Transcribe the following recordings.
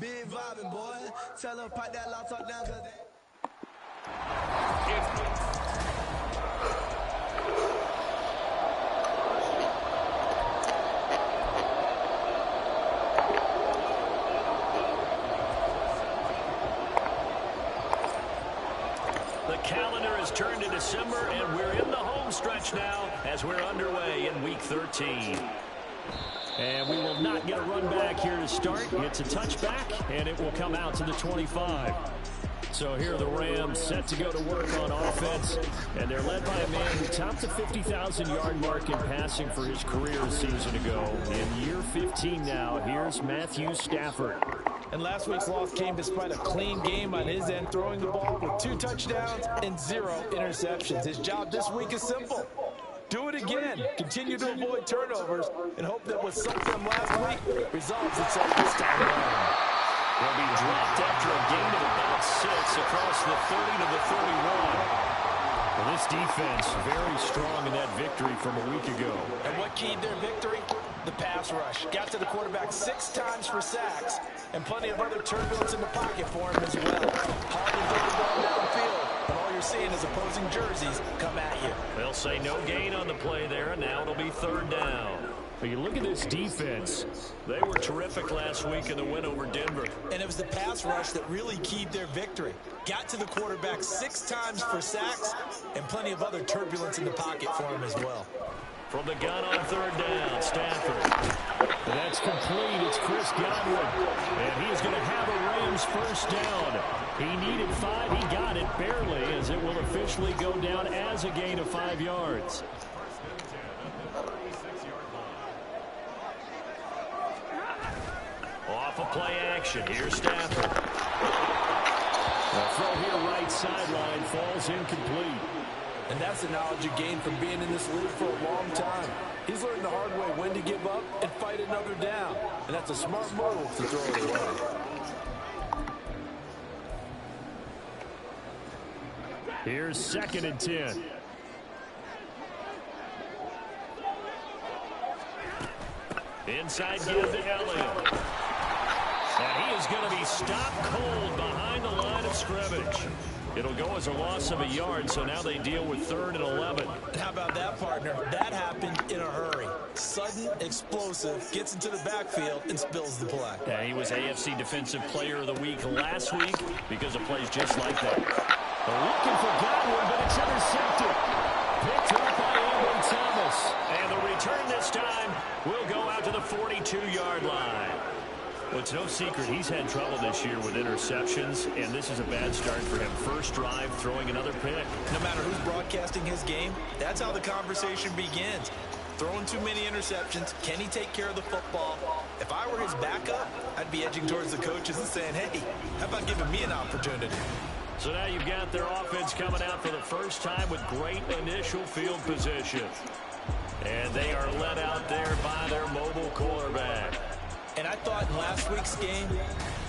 Big vibing, boy. Tell them pipe that loud talk down. The calendar has turned to December, and we're in the home stretch now as we're underway in Week 13. And we will not get a run back here to start. It's a touchback, and it will come out to the 25. So here are the Rams set to go to work on offense, and they're led by a man who topped the 50,000-yard mark in passing for his career a season ago. In year 15 now, here's Matthew Stafford. And last week's loss came despite a clean game on his end, throwing the ball with 2 touchdowns and 0 interceptions. His job this week is simple. Do it again. Continue to avoid turnovers and hope that what sunk them last week resolves itself this time around. Will be dropped after a gain of about 6 across the 30 to the 31. Well, this defense very strong in that victory from a week ago. And what keyed their victory? The pass rush. Got to the quarterback 6 times for sacks, and plenty of other turbulence in the pocket for him as well. Hard to throw the ball downfield, but all you're seeing is opposing jerseys come at you. They'll say no gain on the play there, and now it'll be 3rd down. But you look at this defense. They were terrific last week in the win over Denver. And it was the pass rush that really keyed their victory. Got to the quarterback 6 times for sacks, and plenty of other turbulence in the pocket for him as well. From the gun on 3rd down, Stafford. And that's complete. It's Chris Godwin. And he is going to have a Rams 1st down. He needed 5. He got it barely, as it will officially go down as a gain of 5 yards. Off a play action. Here's Stafford. The throw here right sideline falls incomplete. And that's the knowledge you gain from being in this league for a long time. He's learned the hard way when to give up and fight another down. And that's a smart move to throw it away. Here's 2nd and 10. Inside give to Elliott. And he is going to be stopped cold behind the line of scrimmage. It'll go as a loss of a yard, so now they deal with 3rd and 11. How about that, partner? That happened in a hurry. Sudden, explosive, gets into the backfield, and spills the play. Yeah, he was AFC Defensive Player of the Week last week because of plays just like that. They're looking for Godwin, but it's intercepted. Picked up by Amber Thomas. And the return this time will go out to the 42-yard line. Well, it's no secret he's had trouble this year with interceptions, and this is a bad start for him. 1st drive, throwing another pick. No matter who's broadcasting his game, that's how the conversation begins. Throwing too many interceptions, can he take care of the football? If I were his backup, I'd be edging towards the coaches and saying, hey, how about giving me an opportunity? So now you've got their offense coming out for the first time with great initial field position. And they are led out there by their mobile quarterback. And I thought in last week's game,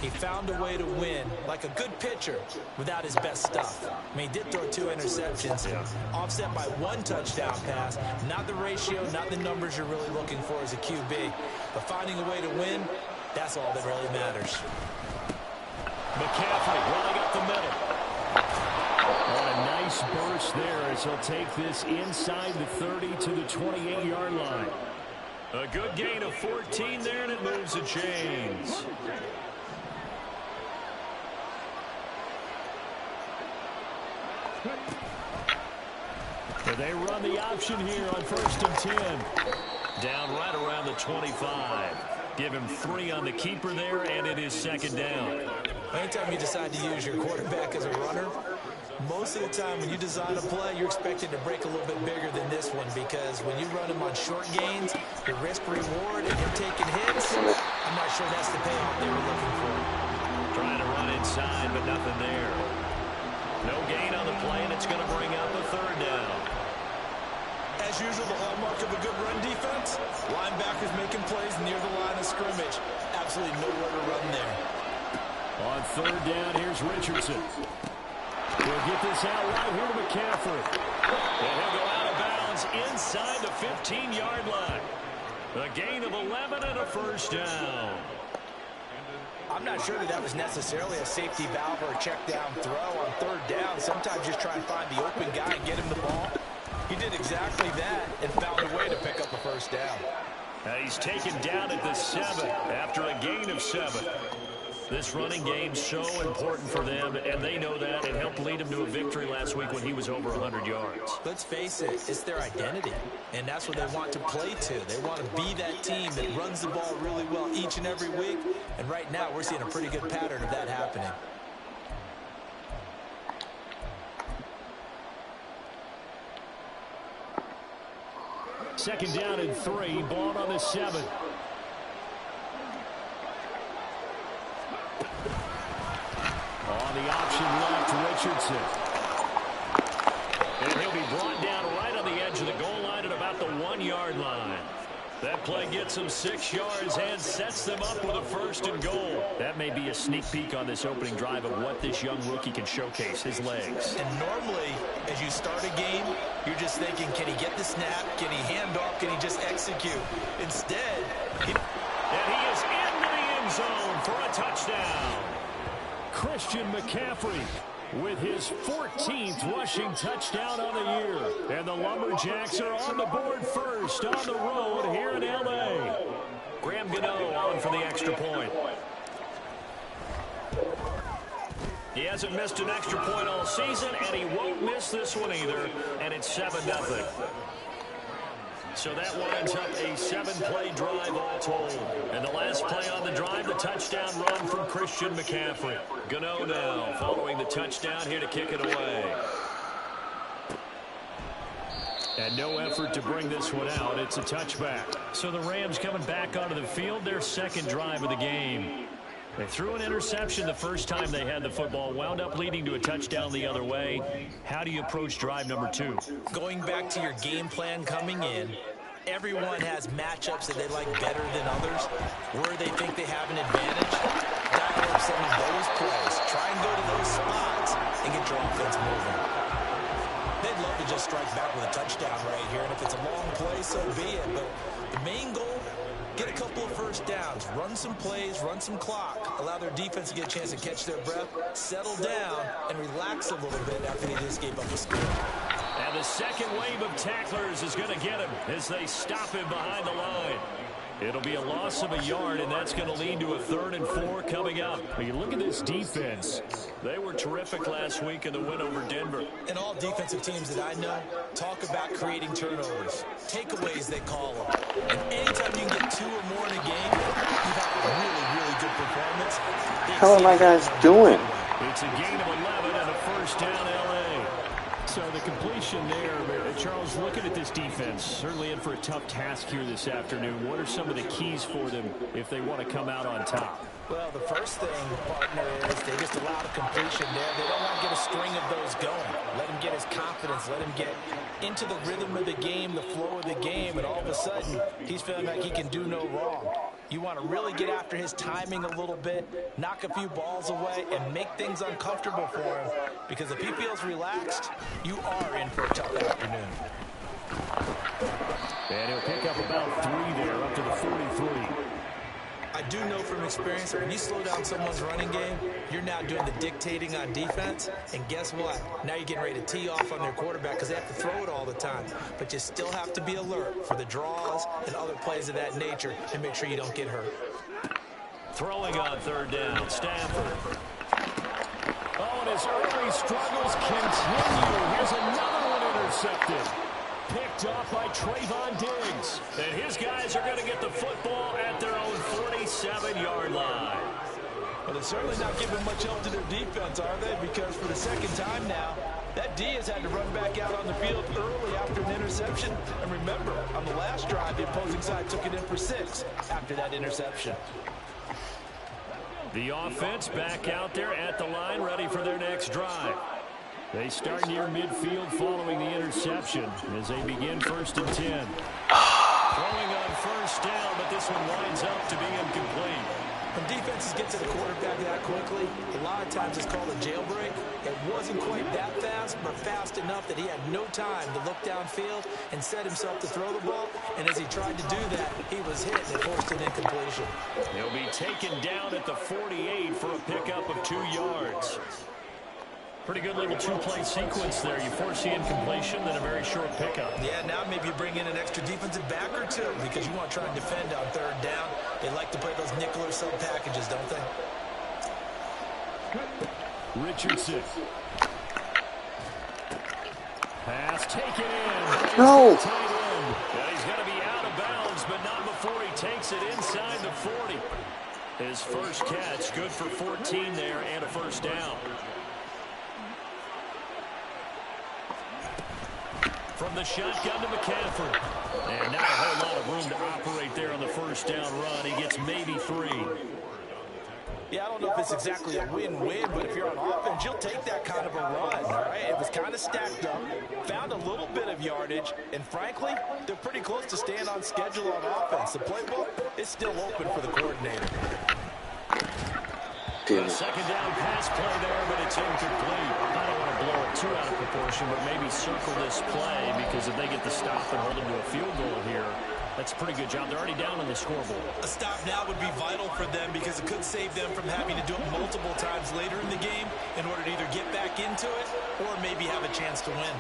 he found a way to win like a good pitcher without his best stuff. I mean, he did throw 2 interceptions, offset by 1 touchdown pass. Not the ratio, not the numbers you're really looking for as a QB. But finding a way to win, that's all that really matters. McCaffrey running up the middle. What a nice burst there as he'll take this inside the 30 to the 28-yard line. A good gain of 14 there, and it moves the chains. And they run the option here on 1st and 10. Down right around the 25. Give him 3 on the keeper there, and it is 2nd down. Anytime you decide to use your quarterback as a runner, most of the time when you design a play, you're expected to break a little bit bigger than this one, because when you run him on short gains, the risk-reward and him taking hits, I'm not sure that's the payoff they were looking for. Trying to run inside, but nothing there. No gain on the play, and it's going to bring up a 3rd down. As usual, the hallmark of a good run defense, linebackers making plays near the line of scrimmage. Absolutely nowhere to run there. On 3rd down, here's Richardson. We'll get this out right here to McCaffrey. And he'll go out of bounds inside the 15-yard line. A gain of 11 and a 1st down. I'm not sure that was necessarily a safety valve or a check down throw on third down. Sometimes just try and find the open guy and get him the ball. He did exactly that and found a way to pick up a first down. He's taken down at the 7 after a gain of 7. This running game's so important for them, and they know that. It helped lead them to a victory last week when he was over 100 yards. Let's face it, it's their identity, and that's what they want to play to. They want to be that team that runs the ball really well each and every week, and right now we're seeing a pretty good pattern of that happening. Second down and 3, ball on the 7. On the option left, Richardson. And he'll be brought down right on the edge of the goal line at about the 1-yard line. That play gets them 6 yards and sets them up with a first and goal. That may be a sneak peek on this opening drive of what this young rookie can showcase, his legs. And normally, as you start a game, you're just thinking, can he get the snap? Can he hand off? Can he just execute? Instead, and he is into the end zone for a touchdown. Christian McCaffrey with his 14th rushing touchdown on the year. And the Lumberjacks are on the board first on the road here in L.A. Graham Gano on for the extra point. He hasn't missed an extra point all season, and he won't miss this one either. And it's 7-0. So that winds up a 7-play drive all told. And the last play on the drive, the touchdown run from Christian McCaffrey. Gano now following the touchdown here to kick it away. And no effort to bring this one out. It's a touchback. So the Rams coming back onto the field, their second drive of the game. They threw an interception the first time they had the football, wound up leading to a touchdown the other way. How do you approach drive number 2? Going back to your game plan coming in, everyone has matchups that they like better than others, where they think they have an advantage. Dial up some of those plays. Try and go to those spots and get your offense moving. They'd love to just strike back with a touchdown right here, and if it's a long play, so be it. But the main goal, get a couple of first downs, run some plays, run some clock, allow their defense to get a chance to catch their breath, settle down, and relax a little bit after they just gave up a score. And the second wave of tacklers is going to get him as they stop him behind the line. It'll be a loss of a yard, and that's going to lead to a 3rd and 4 coming up. But you look at this defense. They were terrific last week in the win over Denver. And all defensive teams that I know talk about creating turnovers. Takeaways, they call them. And anytime you can get 2 or more in a game, you've had a really, really good performance. How are my guys doing? It's a gain of 11 and a first down L.A. So the completion there, Charles, looking at this defense, certainly in for a tough task here this afternoon. What are some of the keys for them if they want to come out on top? Well, the first thing, partner, is they just allow the completion there. They don't want to get a string of those going. Let him get his confidence. Let him get into the rhythm of the game, the flow of the game, and all of a sudden, he's feeling like he can do no wrong. You want to really get after his timing a little bit, knock a few balls away, and make things uncomfortable for him. Because if he feels relaxed, you are in for a tough afternoon. And he'll pick up about 3 there, up to the 43. I do know from experience, when you slow down someone's running game, you're now doing the dictating on defense. And guess what? Now you're getting ready to tee off on their quarterback because they have to throw it all the time. But you still have to be alert for the draws and other plays of that nature and make sure you don't get hurt. Throwing on 3rd down, Stafford. Oh, and his early struggles continue. Here's another one intercepted. Picked off by Trayvon Diggs. And his guys are going to get the football at their own 47-yard line. Well, they're certainly not giving much help to their defense, are they? Because for the second time now, that D has had to run back out on the field early after an interception. And remember, on the last drive, the opposing side took it in for 6 after that interception. The offense back out there at the line, ready for their next drive. They start near midfield following the interception as they begin 1st and 10. Throwing on 1st down, but this one winds up to be incomplete. When defenses get to the quarterback that quickly, a lot of times it's called a jailbreak. It wasn't quite that fast, but fast enough that he had no time to look downfield and set himself to throw the ball. And as he tried to do that, he was hit and forced an incompletion. He'll be taken down at the 48 for a pickup of 2 yards. Pretty good little two-play sequence there. You force the incompletion, then a very short pickup. Yeah, now maybe you bring in an extra defensive back or two because you want to try and defend on third down. They like to play those nickel or sub packages, don't they? Richardson. Pass taken in. No. Tight end. And he's going to be out of bounds, but not before he takes it inside the 40. His first catch, good for 14 there and a first down. From the shotgun to McCaffrey. And not a whole lot of room to operate there on the first down run. He gets maybe 3. Yeah, I don't know if it's exactly a win-win, but if you're on offense, you'll take that kind of a run, all right? It was kind of stacked up, found a little bit of yardage, and frankly, they're pretty close to staying on schedule on offense. The playbook is still open for the coordinator. A second down pass play there, but it's incomplete. I don't want to blow it too out of proportion, but maybe circle this play because if they get the stop and hold them to a field goal here, that's a pretty good job. They're already down on the scoreboard. A stop now would be vital for them because it could save them from having to do it multiple times later in the game in order to either get back into it or maybe have a chance to win.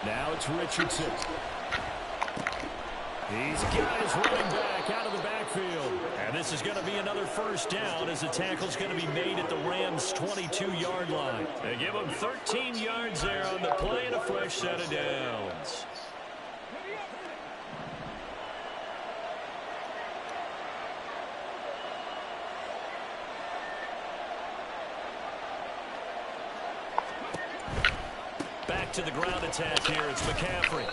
Now it's Richardson. He's got his running back out of the backfield. And this is going to be another first down as the tackle's going to be made at the Rams' 22-yard line. They give him 13 yards there on the play and a fresh set of downs. Back to the ground attack here. It's McCaffrey.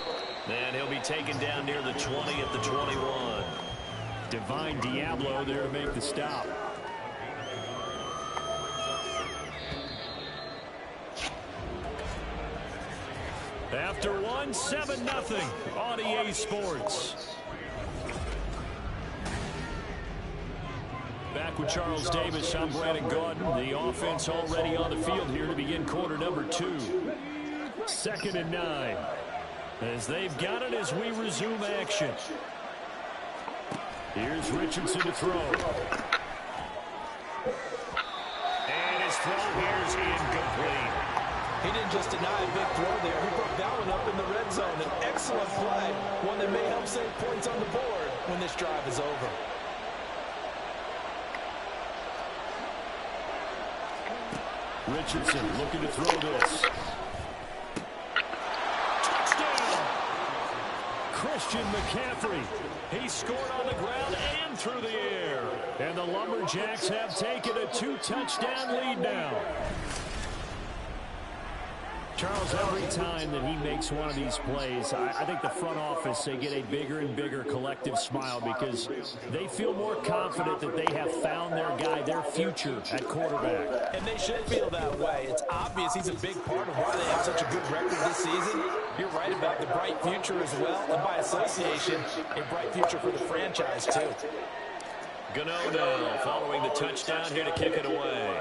And he'll be taken down near the 20 at the 21. Divine Diablo there to make the stop. After one, 7-0 on EA Sports. Back with Charles Davis, I'm Brandon Gordon. The offense already on the field here to begin quarter number 2. 2nd and 9. As they've got it as we resume action. Here's Richardson to throw. And his throw here is incomplete. He didn't just deny a big throw there. He broke that one up in the red zone. An excellent play. One that may help save points on the board when this drive is over. Richardson looking to throw this. Christian McCaffrey. He scored on the ground and through the air. And the Lumberjacks have taken a 2-touchdown lead now. Charles, every time that he makes one of these plays, I think the front office, they get a bigger and bigger collective smile because they feel more confident that they have found their guy, their future at quarterback. And they should feel that way. It's obvious he's a big part of why they have such a good record this season. You're right about the bright future as well, and by association, a bright future for the franchise too. Gano now following the touchdown here to kick it away.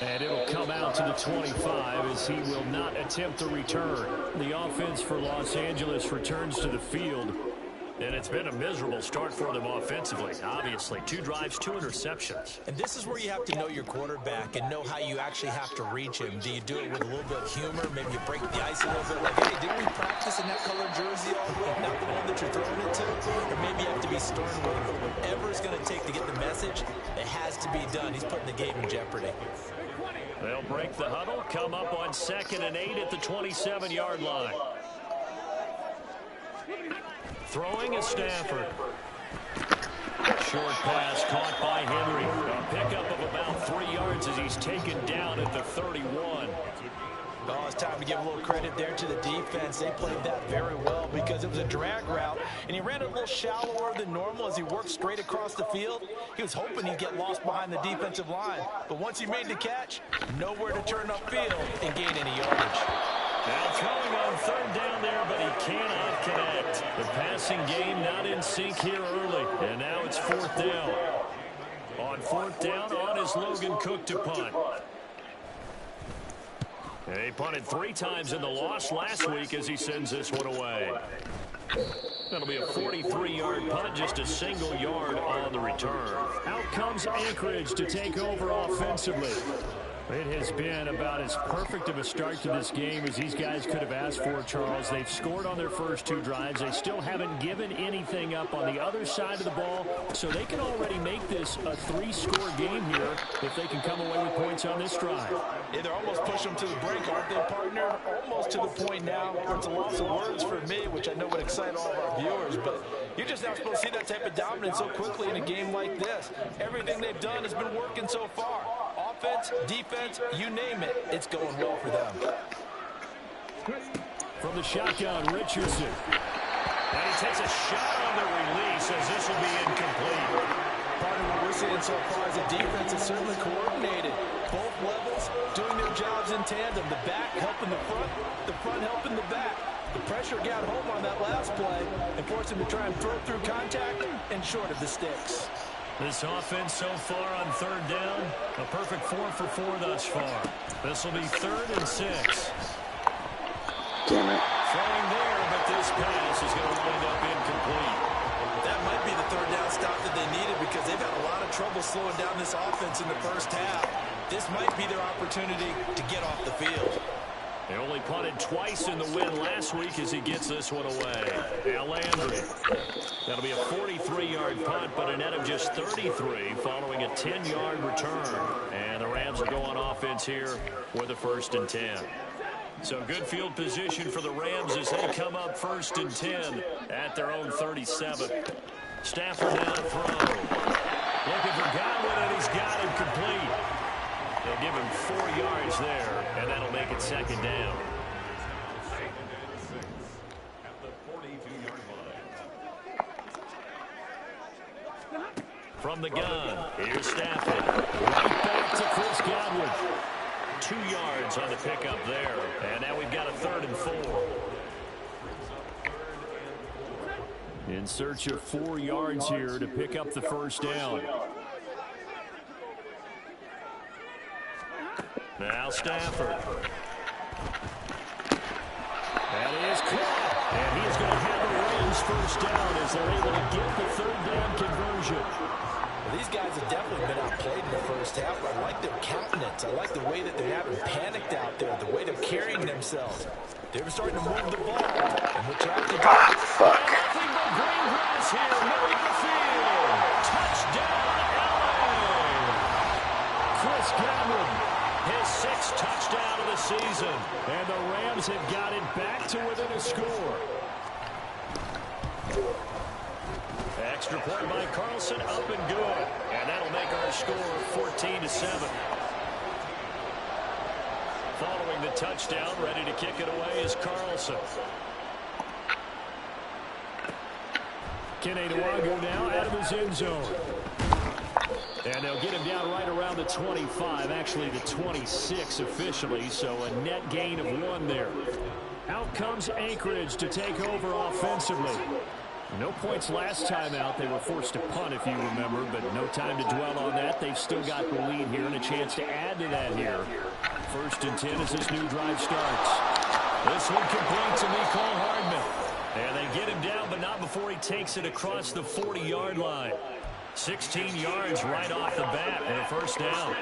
And it'll come out to the 25 as he will not attempt a return. The offense for Los Angeles returns to the field. And it's been a miserable start for them offensively, obviously. 2 drives, 2 interceptions. And this is where you have to know your quarterback and know how you actually have to reach him. Do you do it with a little bit of humor? Maybe you break the ice a little bit like, hey, didn't we practice in that color jersey all week? Not the one that you're throwing it to? Or maybe you have to be stern with him. But whatever it's going to take to get the message, it has to be done. He's putting the game in jeopardy. They'll break the huddle, come up on 2nd and 8 at the 27-yard line. Throwing is Stafford. Short pass caught by Henry. A pickup of about 3 yards as he's taken down at the 31. Oh, it's time to give a little credit there to the defense. They played that very well because it was a drag route, and he ran it a little shallower than normal as he worked straight across the field. He was hoping he'd get lost behind the defensive line, but once he made the catch, nowhere to turn upfield and gain any yardage. Now throwing on third down there, but he cannot connect. The passing game not in sync here early. And now it's fourth down. On fourth down, on is Logan Cook to punt. He punted 3 times in the loss last week as he sends this one away. That'll be a 43-yard punt, just a single yard on the return. Out comes Anchorage to take over offensively. It has been about as perfect of a start to this game as these guys could have asked for, Charles. They've scored on their first 2 drives. They still haven't given anything up on the other side of the ball, so they can already make this a 3-score game here if they can come away with points on this drive. Yeah, they're almost pushing them to the brink, aren't they, partner? Almost to the point now where it's a loss of words for me, which I know would excite all of our viewers, but you're just not supposed to see that type of dominance so quickly in a game like this. Everything they've done has been working so far. Offense, defense, you name it, it's going well for them. From the shotgun, Richardson. And he takes a shot on the release as this will be incomplete. Part of what we're seeing so far is the defense is certainly coordinated. Both levels doing their jobs in tandem. The back helping the front helping the back. The pressure got home on that last play and forced him to try and throw through contact and short of the sticks. This offense so far on third down, a perfect 4 for 4 thus far. This will be 3rd and 6. Damn it. Throwing there, but this pass is going to wind up incomplete. That might be the third down stop that they needed because they've had a lot of trouble slowing down this offense in the first half. This might be their opportunity to get off the field. They only punted twice in the win last week as he gets this one away. Now Landry. That'll be a 43-yard punt, but a net of just 33 following a 10-yard return. And the Rams will go on offense here with a 1st and 10. So good field position for the Rams as they come up 1st and 10 at their own 37. Stafford now to throw. Looking for Godwin, and he's got him complete. They'll give him 4 yards there, and that'll make it 2nd down. From the gun, here's Stafford. Right back to Chris Godwin. 2 yards on the pickup there, and now we've got a 3rd and 4. In search of 4 yards here to pick up the 1st down. Now Stafford. That is caught. And he is going to have the Rams 1st down as they're able to get the 3rd down conversion. Well, these guys have definitely been outplayed in the first half. I like their countenance. I like the way that they haven't panicked out there, the way they're carrying themselves. They're starting to move the ball. And what you have to do... Fuck. Nothing but green grass here. Middle of the field. Touchdown, LA. Chris Godwin. His 6th touchdown of the season. And the Rams have got it back to within a score. Extra point by Carlson, up and good. And that'll make our score 14-7. Following the touchdown, ready to kick it away is Carlson. Kene Nwagu now out of his end zone. And they'll get him down right around the 25, actually the 26 officially, so a net gain of 1 there. Out comes Anchorage to take over offensively. No points last time out. They were forced to punt, if you remember, but no time to dwell on that. They've still got the lead here and a chance to add to that here. 1st and 10 as this new drive starts. This one complete to Mecole Hardman. And they get him down, but not before he takes it across the 40-yard line. 16 yards right off the bat and a 1st down.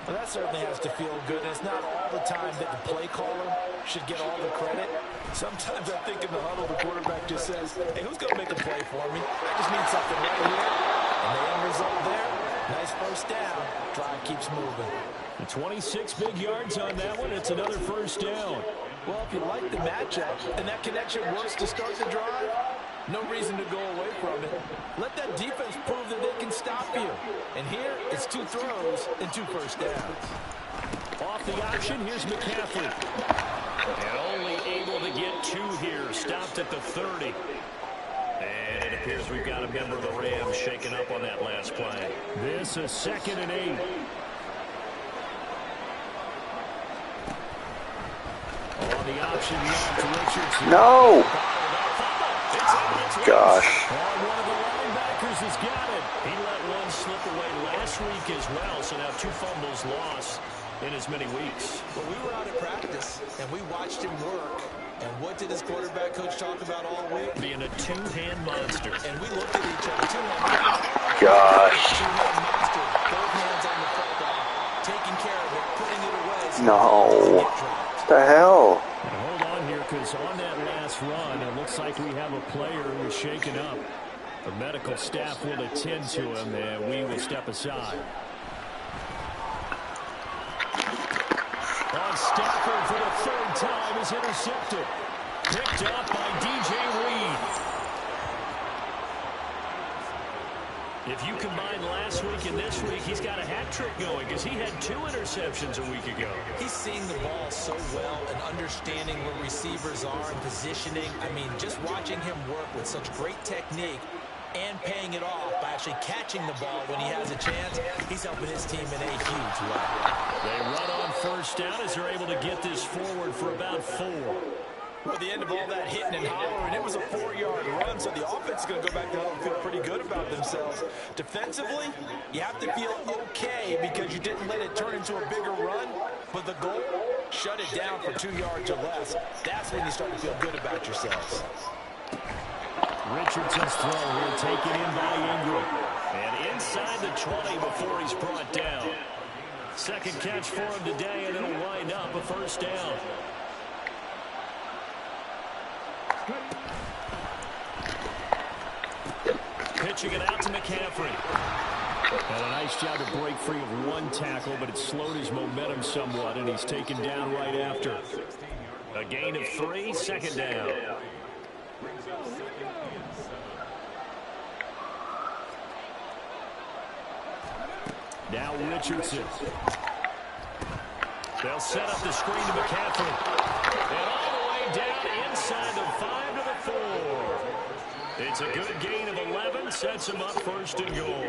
Well, that certainly has to feel good. And it's not all the time that the play caller should get all the credit. Sometimes I think in the huddle, the quarterback just says, hey, who's going to make a play for me? I just need something right here. And the end result there, nice 1st down. Drive keeps moving. 26 big yards on that one. It's another 1st down. Well, if you like the matchup and that connection works to start the drive, no reason to go away from it. Let that defense prove that they can stop you. And here, it's 2 throws and 2 1st downs. Off the option, here's McCaffrey. And only able to get 2 here. Stopped at the 30. And it appears we've got a member of the Rams shaken up on that last play. This is 2nd and 8. Now the option left to Richardson. No! It's Gosh. one of the linebackers has got it. He let one slip away last week as well, so now 2 fumbles lost in as many weeks. Well, we were out at practice, and we watched him work. And what did his quarterback coach talk about all week? Being a 2-hand monster. And we looked at each other. 2-hand monster. Gosh. 2-hand monster. Both hands on the football. Taking care of it. Putting it away. So No. it doesn't get dropped. The hell? And hold on here, because on that last run, it looks like we have a player who is shaken up. The medical staff will attend to him, and we will step aside. On Stafford for the 3rd time is intercepted. Picked up by DJ Reed. If you combine last week and this week, he's got a hat trick going because he had 2 interceptions a week ago. He's seeing the ball so well and understanding where receivers are and positioning. I mean, just watching him work with such great technique and paying it off by actually catching the ball when he has a chance, he's helping his team in a huge way. They run on 1st down as they're able to get this forward for about 4. Well, at the end of all that hitting and hollering, it was a 4-yard run, so the offense is going to go back to home and feel pretty good about themselves. Defensively, you have to feel okay because you didn't let it turn into a bigger run, but the goal, shut it down for 2 yards or less. That's when you start to feel good about yourselves. Richardson's throw here taken in by Ingram. And inside the 20 before he's brought down. 2nd catch for him today, and it'll wind up a 1st down. Pitching it out to McCaffrey. And a nice job to break free of 1 tackle, but it slowed his momentum somewhat, and he's taken down right after. A gain of 3, 2nd down. Now Richardson. They'll set up the screen to McCaffrey. And all the way down inside the 5 to the 4. It's a good gain of 11. Sets him up 1st and goal.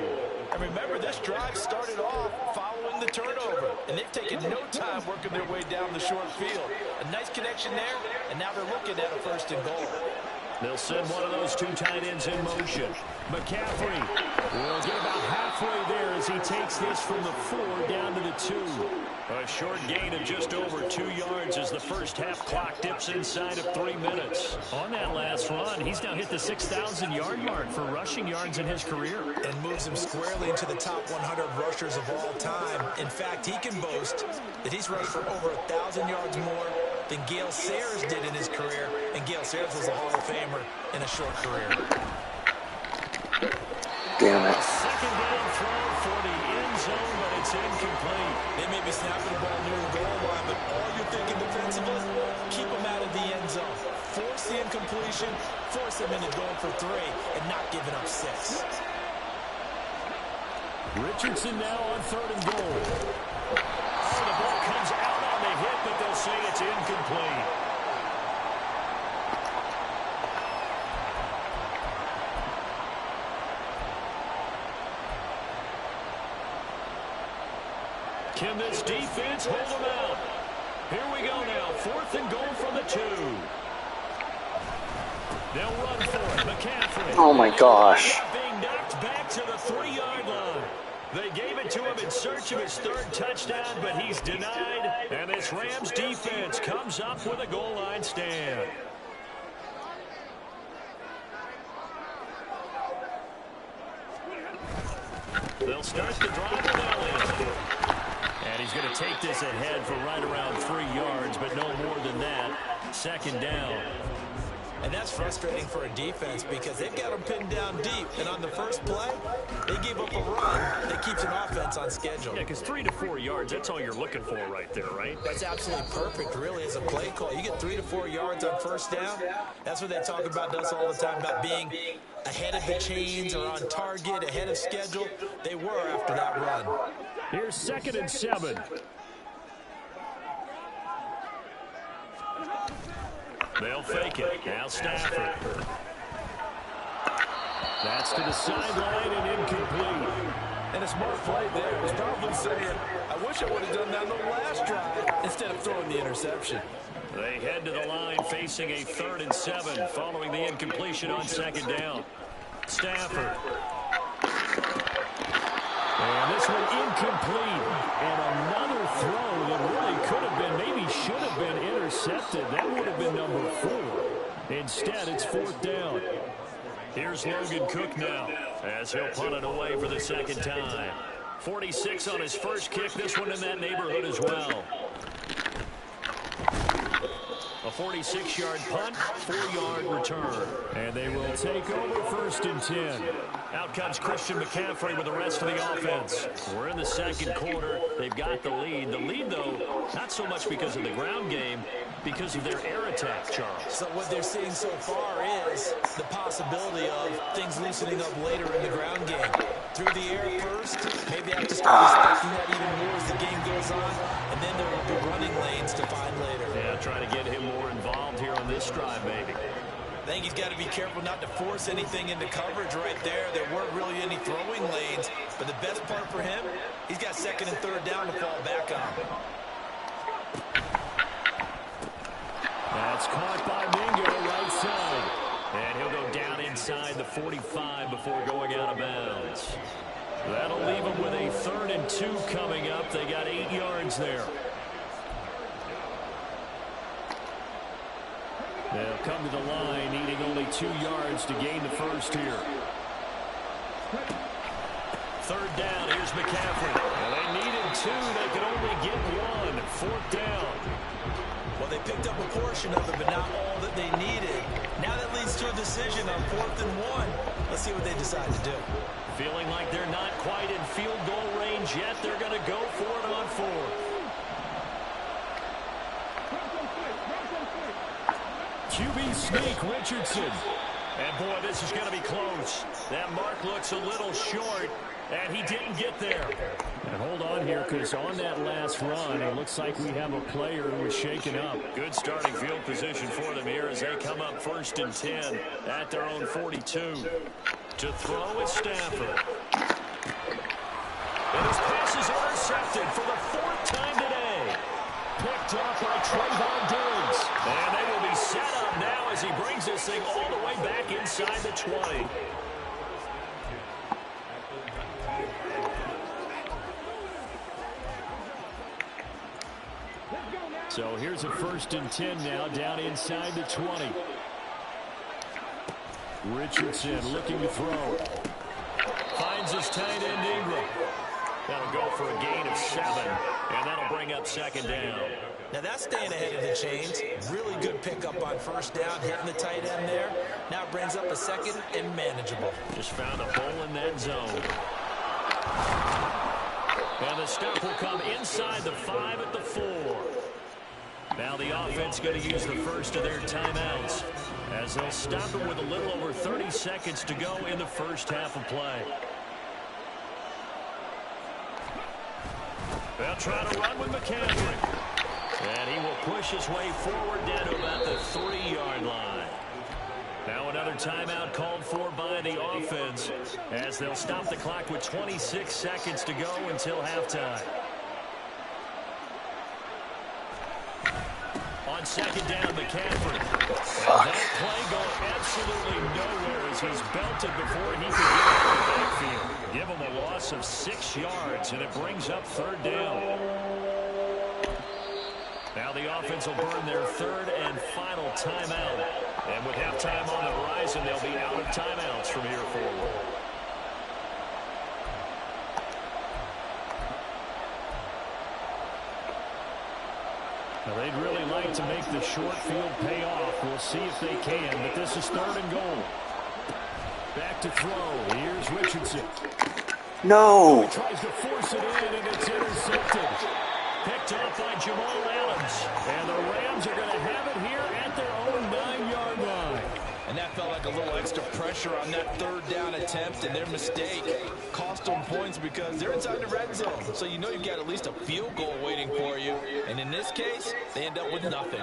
And remember, this drive started off following the turnover. And they've taken no time working their way down the short field. A nice connection there, and now they're looking at a 1st and goal. They'll send one of those 2 tight ends in motion. McCaffrey will get about halfway there as he takes this from the 4 down to the 2. A short gain of just over 2 yards as the 1st half clock dips inside of 3 minutes. On that last run, he's now hit the 6,000-yard mark for rushing yards in his career. And moves him squarely into the top 100 rushers of all time. In fact, he can boast that he's rushed for over 1,000 yards more than Gale Sayers did in his career. And Gale Sayers was a Hall of Famer in a short career. Damn it. 2nd down throw for the end zone, but it's incomplete. They may be snapping the ball near the goal line, but all you're thinking defensively, keep them out of the end zone. Force the incompletion, force them into going for 3, and not giving up 6. Richardson now on 3rd and goal. Oh, the ball comes out on the hit, but they'll say it's incomplete. Can this defense hold them out? Here we go now. 4th and goal from the 2. They'll run for it. McCaffrey. Oh my gosh. Being knocked back to the 3-yard line. They gave it to him in search of his 3rd touchdown, but he's denied. And this Rams defense comes up with a goal line stand. They'll start the drive with Elliott. And he's going to take this ahead for right around 3 yards, but no more than that. 2nd down. And that's frustrating for a defense because they've got them pinned down deep. And on the first play, they gave up a run that keeps an offense on schedule. Yeah, because 3 to 4 yards, that's all you're looking for right there, right? That's absolutely perfect, really, as a play call. You get 3 to 4 yards on 1st down. That's what they talk about us all the time, about being ahead of the chains or on target, ahead of schedule. They were after that run. Here's 2nd and 7. They'll fake it. Now Stafford. That's to the sideline and incomplete. And a smart play there. He's probably saying, I wish I would have done that on the last drive instead of throwing the interception. They head to the line facing a 3rd and 7 following the incompletion on 2nd down. Stafford. And this one incomplete. And another throw that really could have been, maybe should have been intercepted. That would have been number 4. Instead, it's 4th down. Here's Logan Cook now as he'll punt it away for the 2nd time. 46 on his first kick. This one in that neighborhood as well. A 46-yard punt, 4-yard return. And they will take over 1st and 10. Out comes Christian McCaffrey with the rest of the offense. We're in the 2nd quarter. They've got the lead. The lead, though, not so much because of the ground game, because of their air attack, Charles. So what they're seeing so far is the possibility of things loosening up later in the ground game. Through the air first, maybe they have to start respecting that even more as the game goes on, and then there will be running lanes to find later. Yeah, trying to get him more involved here on this drive, maybe. I think he's got to be careful not to force anything into coverage right there. There weren't really any throwing lanes, but the best part for him, he's got 2nd and 3rd down to fall back on. That's caught by Mingo right side. And he'll go down inside the 45 before going out of bounds. That'll leave him with a 3rd and 2 coming up. They got 8 yards there. They'll come to the line, needing only 2 yards to gain the first here. 3rd down, here's McCaffrey. Well, they needed 2, they could only get 1. 4th down. Well, they picked up a portion of it, but not all that they needed. Now that leads to a decision on 4th and 1. Let's see what they decide to do. Feeling like they're not quite in field goal range yet. They're going to go for it on 4th. QB sneak, Richardson. And, boy, this is going to be close. That mark looks a little short, and he didn't get there. And hold on here, because on that last run, it looks like we have a player who is shaken up. Good starting field position for them here as they come up 1st and 10 at their own 42. To throw is Stafford. And his pass is intercepted for the 4th time today. Picked up by Trayvon Diggs. And they will be set up now as he brings this thing all the way back inside the 20. So here's a 1st and 10 now down inside the 20. Richardson looking to throw. Finds his tight end Ingram. That'll go for a gain of 7, and that'll bring up 2nd down. Now that's staying ahead of the chains. Really good pickup on 1st down, hitting the tight end there. Now it brings up a 2nd and manageable. Just found a hole in that zone. And the stop will come inside the 5 at the 4. Now the offense going to use the first of their timeouts as they'll stop it with a little over 30 seconds to go in the first half of play. They'll try to run with McCaffrey. And he will push his way forward down to about the 3-yard line. Now another timeout called for by the offense as they'll stop the clock with 26 seconds to go until halftime. On 2nd down, McCaffrey. That play going absolutely nowhere as he's belted before he could get out of the backfield. Give him a loss of 6 yards, and it brings up 3rd down. Now the offense will burn their 3rd and final timeout. And with halftime on the horizon, they'll be out of timeouts from here forward. Now they'd really like to make the short field pay off. We'll see if they can, but this is 3rd and goal. Back to throw. Here's Richardson. No. He tries to force it in, and it's intercepted. Picked up by Jamal Adams. And the Rams are going to have it here at their own 9-yard line. And that felt like a little extra pressure on that 3rd down attempt, and their mistake cost them points because they're inside the red zone. So you know you've got at least a field goal waiting for you. And in this case, they end up with nothing.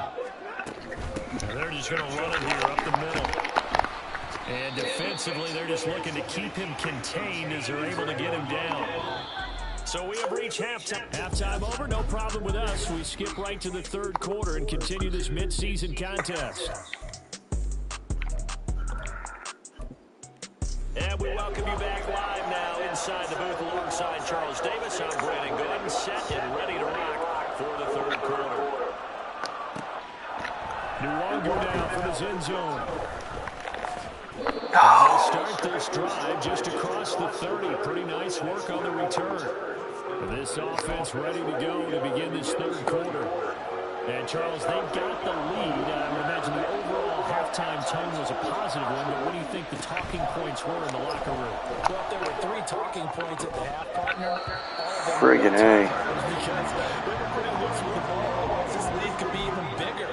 And they're just going to run it here up the middle. And defensively, they're just looking to keep him contained as they're able to get him down. So we have reached halftime. Halftime over, no problem with us. We skip right to the third quarter and continue this midseason contest. And we welcome you back live now inside the booth alongside Charles Davis. I'm Brandon Gordon, set and ready to rock for the third quarter. Nwangu now from his end zone. They'll start this drive just across the 30. Pretty nice work on the return. This offense ready to go to begin this third quarter. And, Charles, they've got the lead. I would imagine the overall halftime tone was a positive one, but what do you think the talking points were in the locker room? Well, there were 3 talking points at the half, partner. Friggin' A. Because they were pretty loose with the ball. Otherwise, this lead could be even bigger.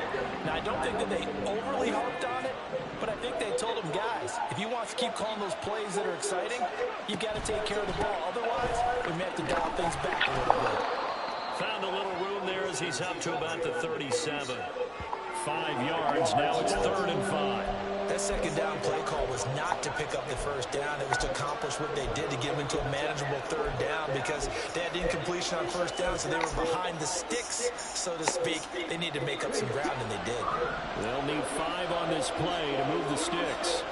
Now, I don't think that they overly harped on it, but I think they told them, guys, if you want to keep calling those plays that are exciting, you've got to take care of the ball. Otherwise, we may have to dial things back a little bit. Found a little room there as he's up to about the 37. 5 yards. Now it's 3rd and 5. That second down play call was not to pick up the first down. It was to accomplish what they did to get them into a manageable 3rd down because they had incompletion on first down, so they were behind the sticks, so to speak. They needed to make up some ground, and they did. They'll need 5 on this play to move the sticks.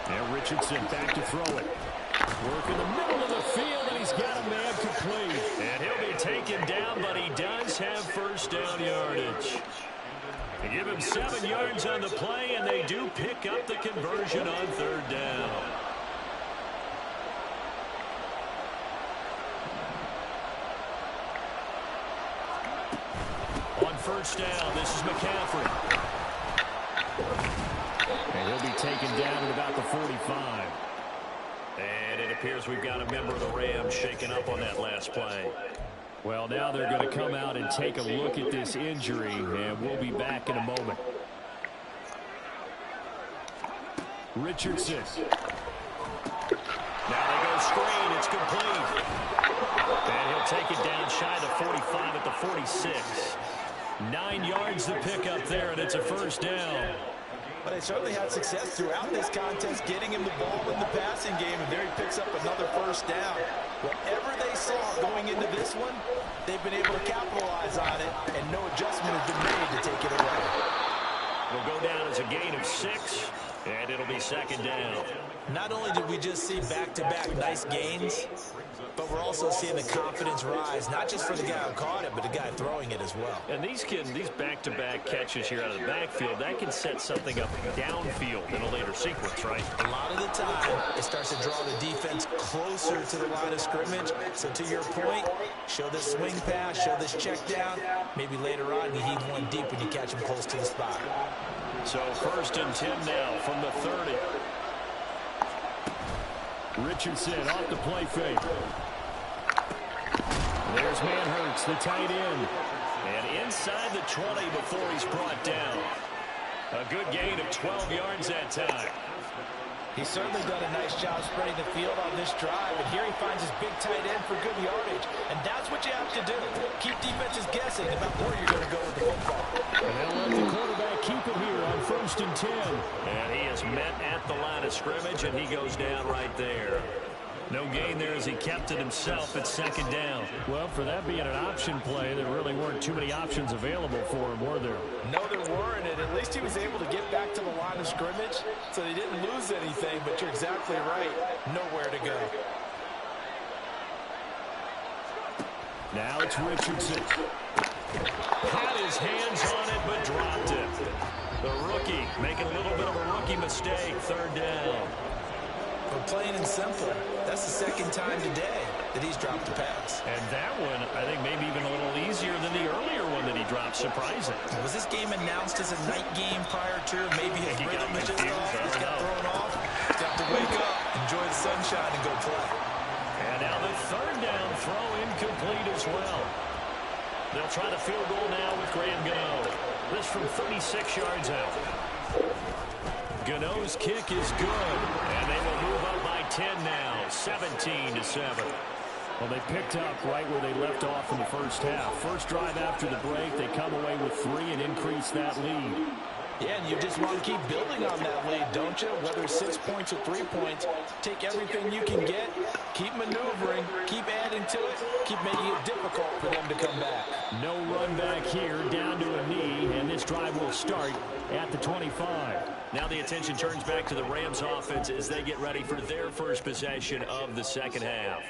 Now Richardson back to throw it. Work in the middle of the field, and he's got a man complete. And he'll be taken down, but he does have first down yardage. They give him 7 yards on the play, and they do pick up the conversion on 3rd down. On first down, this is McCaffrey. And he'll be taken down at about the 45. And it appears we've got a member of the Rams shaken up on that last play. Well, now they're going to come out and take a look at this injury, and we'll be back in a moment. Richardson. Now they go screen. It's complete. And he'll take it down shy of the 45 at the 46. 9 yards to pick up there, and it's a first down. But they certainly had success throughout this contest, getting him the ball in the passing game, and there he picks up another first down. Whatever they saw going into this one, they've been able to capitalize on it, and no adjustment has been made to take it away. It'll go down as a gain of 6, and it'll be 2nd down. Not only did we just see back-to-back nice gains, but we're also seeing the confidence rise, not just for the guy who caught it, but the guy throwing it as well. And these back-to-back catches here out of the backfield, that can set something up downfield in a later sequence, right? A lot of the time, it starts to draw the defense closer to the line of scrimmage. So to your point, show this swing pass, show this check down. Maybe later on, you heave one deep when you catch him close to the spot. So 1st and 10 now from the 30. Richardson off the play fake. There's Manhurts, the tight end. And inside the 20 before he's brought down. A good gain of 12 yards that time. He's certainly done a nice job spreading the field on this drive. And here he finds his big tight end for good yardage. And that's what you have to do. Keep defenses guessing about where you're going to go with the football. And they'll let the quarterback keep it here on 1st and 10. And he is met at the line of scrimmage, and he goes down right there. No gain there as he kept it himself at 2nd down. Well, for that being an option play, there really weren't too many options available for him, were there? No, there weren't, and at least he was able to get back to the line of scrimmage, so they didn't lose anything, but you're exactly right. Nowhere to go. Now it's Richardson. Had his hands on it, but dropped it. The rookie making a little bit of a rookie mistake, 3rd down. But plain and simple, that's the 2nd time today that he's dropped a pass. And that one, I think, maybe even a little easier than the earlier one that he dropped. Surprising. Was this game announced as a night game prior to? Maybe his rhythm is just off. He's got thrown off. He's got to wake up, enjoy the sunshine, and go play. And now the 3rd down throw incomplete as well. They'll try the field goal now with Graham Gano. This from 36 yards out. Gano's kick is good, and they will move up by 10 now, 17-7. Well, they picked up right where they left off in the first half. First drive after the break, they come away with 3 and increase that lead. Yeah, and you just want to keep building on that lead, don't you? Whether it's 6 points or 3 points, take everything you can get, keep maneuvering, keep adding to it, keep making it difficult for them to come back. No run back here, down to a knee, and this drive will start at the 25. Now the attention turns back to the Rams offense as they get ready for their first possession of the second half.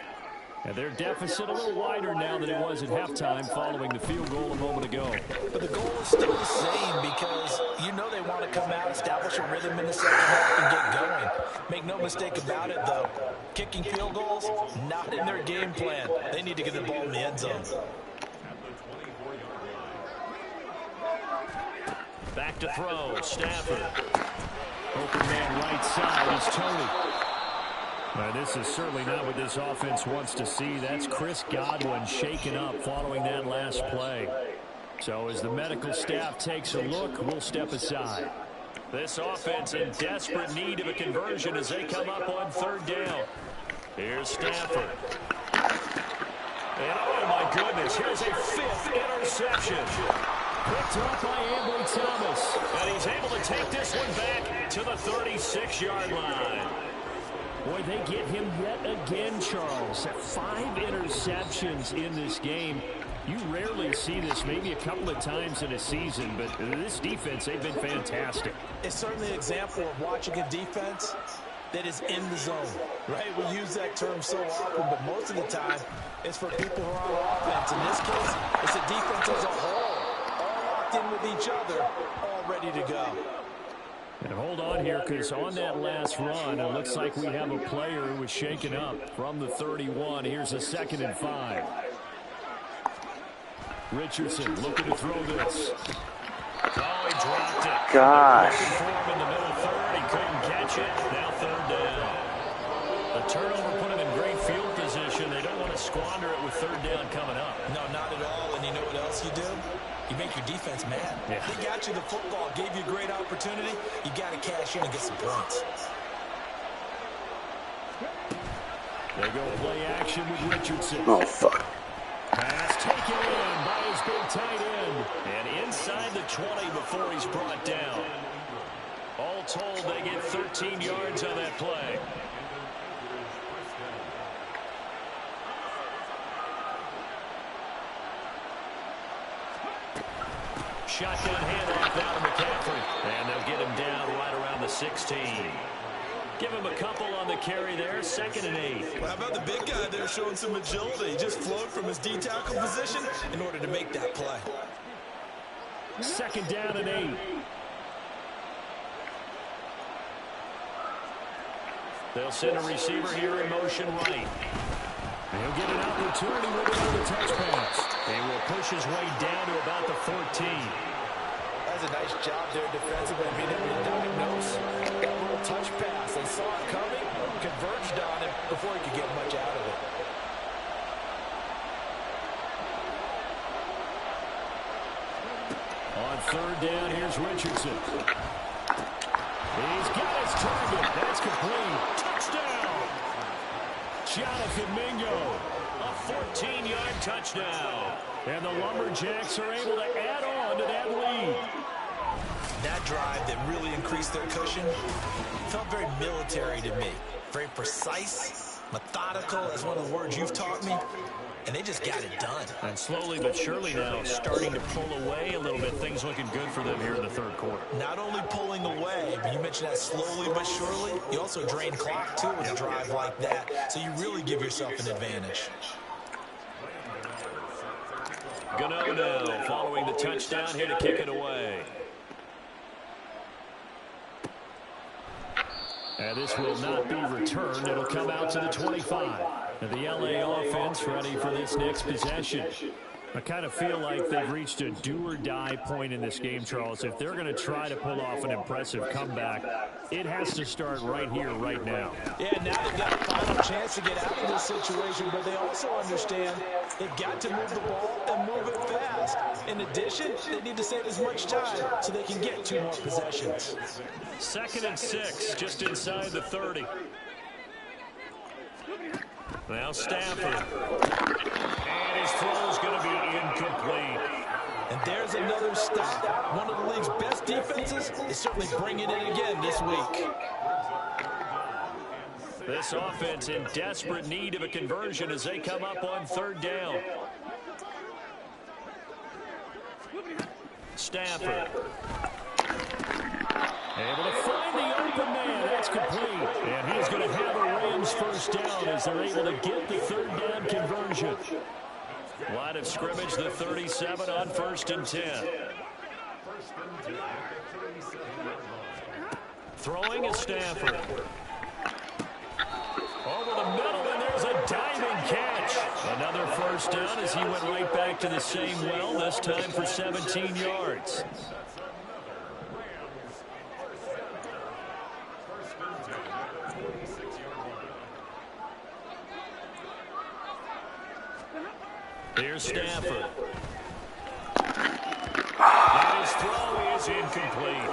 And their deficit a little wider now than it was at halftime following the field goal a moment ago. But the goal is still the same because you know they want to come out, establish a rhythm in the second half, and get going. Make no mistake about it, though. Kicking field goals, not in their game plan. They need to get the ball in the end zone. Back to throw, Stafford. Open man right side is Tony. This is certainly not what this offense wants to see. That's Chris Godwin shaken up following that last play. So as the medical staff takes a look, we'll step aside. This offense in desperate need of a conversion as they come up on third down. Here's Stafford. And oh my goodness, here's a fifth interception. Picked up by Ambry Thomas. And he's able to take this one back to the 36-yard line. Boy, they get him yet again, Charles. 5 interceptions in this game. You rarely see this, maybe a couple of times in a season, but this defense, they've been fantastic. It's certainly an example of watching a defense that is in the zone, right? We use that term so often, but most of the time, it's for people who are on offense. In this case, it's a defense as a whole, all locked in with each other, all ready to go. And hold on here, because on that last run, it looks like we have a player who was shaken up from the 31. Here's a 2nd and 5. Richardson looking to throw this. Oh, he dropped it. Gosh. Looking for him in the middle third. He couldn't catch it. Now third down. The turnover put him in great field position. They don't want to squander it with third down coming up. No, not at all. And you know what else you do? You make your defense mad. Yeah. They got you the football, gave you a great opportunity. You got to cash in and get some points. They go play action with Richardson. Oh, fuck. Pass taken in by his big tight end. And inside the 20 before he's brought down. All told, they get 13 yards on that play. Shotgun handoff down to McCaffrey. And they'll get him down right around the 16. Give him a couple on the carry there. 2nd and 8. Well, how about the big guy there showing some agility? He just flowed from his D-tackle position in order to make that play. 2nd down and 8. They'll send a receiver here in motion right. He'll get an opportunity with another touch pass. He will push his way down to about the 14. That's a nice job there defensively, being able to diagnose that little touch pass. They saw it coming, converged on him before he could get much out of it. On third down, here's Richardson. He's got his target. That's complete. Touchdown. Jonathan Mingo. A 14-yard touchdown. And the Lumberjacks are able to add on to that lead. That drive that really increased their cushion felt very military to me. Very precise, methodical. That's one of the words you've taught me. And they just got it done. And slowly but surely now starting to pull away a little bit. Things looking good for them here in the third quarter. Not only pulling away, but you mentioned that slowly but surely. You also drain clock, too, with a drive like that. So you really give yourself an advantage. Gano now following the touchdown here to kick it away. And this will not be returned. It'll come out to the 25. And the LA offense ready for this next possession. I kind of feel like they've reached a do-or-die point in this game, Charles. If they're going to try to pull off an impressive comeback, it has to start right here, right now. Yeah, now they've got a final chance to get out of this situation, but they also understand they've got to move the ball and move it fast. In addition, they need to save as much time so they can get 2 more possessions. 2nd and 6, just inside the 30. Now Stafford. And his throw is going to be incomplete. And there's another stop. One of the league's best defenses is certainly bringing it again this week. This offense in desperate need of a conversion as they come up on third down. Stafford. Able to find the open man. That's complete. And he's going to have a Rams first down as they're able to get the third down conversion. Line of scrimmage, the 37 on 1st and 10. Throwing is Stafford. Over the middle, and there's a diving catch. Another first down as he went right back to the same well, this time for 17 yards. Here's Stafford. And his throw is incomplete.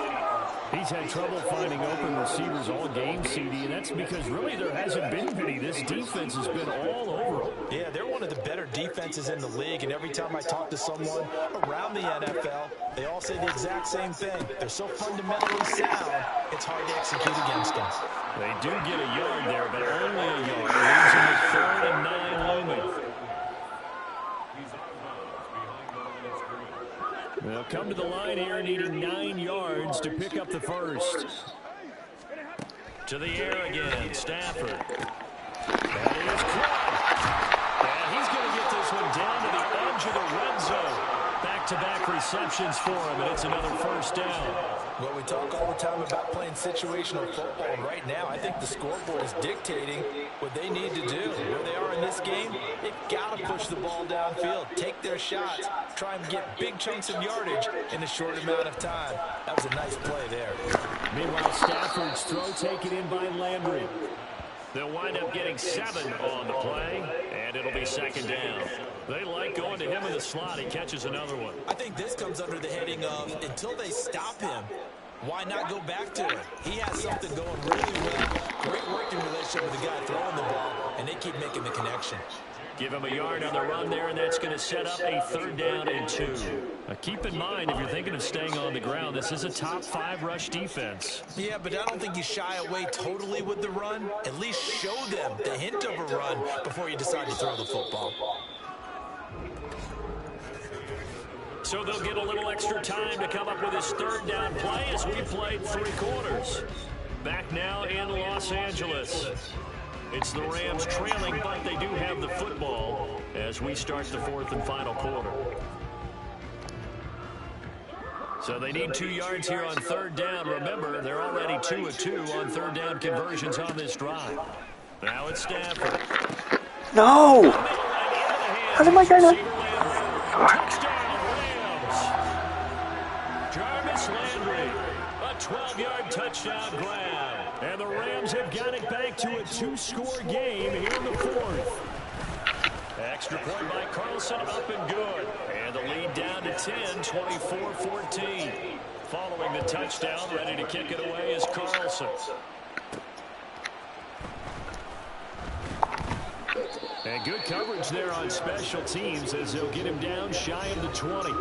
He's had trouble finding open receivers all game, CD, and that's because really there hasn't been many. This defense has been all over them. Yeah, they're one of the better defenses in the league, and every time I talk to someone around the NFL, they all say the exact same thing. They're so fundamentally sound, it's hard to execute against them. They do get a yard there, but only a yard. Leaves them with 3rd and 9 looming. They'll come to the line here needing 9 yards to pick up the first. To the air again, Stafford. That is caught. And he's going to get this one down to the edge of the red zone. Back-to-back receptions for him, and it's another first down. Well, we talk all the time about playing situational football, and right now I think the scoreboard is dictating what they need to do. Where they are in this game, they've got to push the ball downfield, take their shots, try and get big chunks of yardage in a short amount of time. That was a nice play there. Meanwhile, Stafford's throw taken in by Landry. They'll wind up getting 7 on the play, and it'll be 2nd down. They like going to him in the slot. He catches another one. I think this comes under the heading of until they stop him, why not go back to him? He has something going really well. Great working relationship with the guy throwing the ball, and they keep making the connection. Give him a yard on the run there, and that's going to set up a 3rd down and 2. Keep in mind, if you're thinking of staying on the ground, this is a top 5 rush defense. Yeah, but I don't think you shy away totally with the run. At least show them the hint of a run before you decide to throw the football. So they'll get a little extra time to come up with his 3rd down play as we played 3 quarters. Back now in Los Angeles. It's the Rams trailing, but they do have the football as we start the 4th and final quarter. So they need 2 yards here on 3rd down. Remember, they're already 2 of 2 on 3rd down conversions on this drive. Now it's Stafford. No! How did my guy not? Touchdown, Rams. Jarvis Landry, a 12-yard touchdown grab. And the Rams have got it back to a 2-score game here in the 4th. Extra point by Carlson, up and good. And the lead down to 10, 24-14. Following the touchdown, ready to kick it away is Carlson. And good coverage there on special teams as they'll get him down shy of the 20.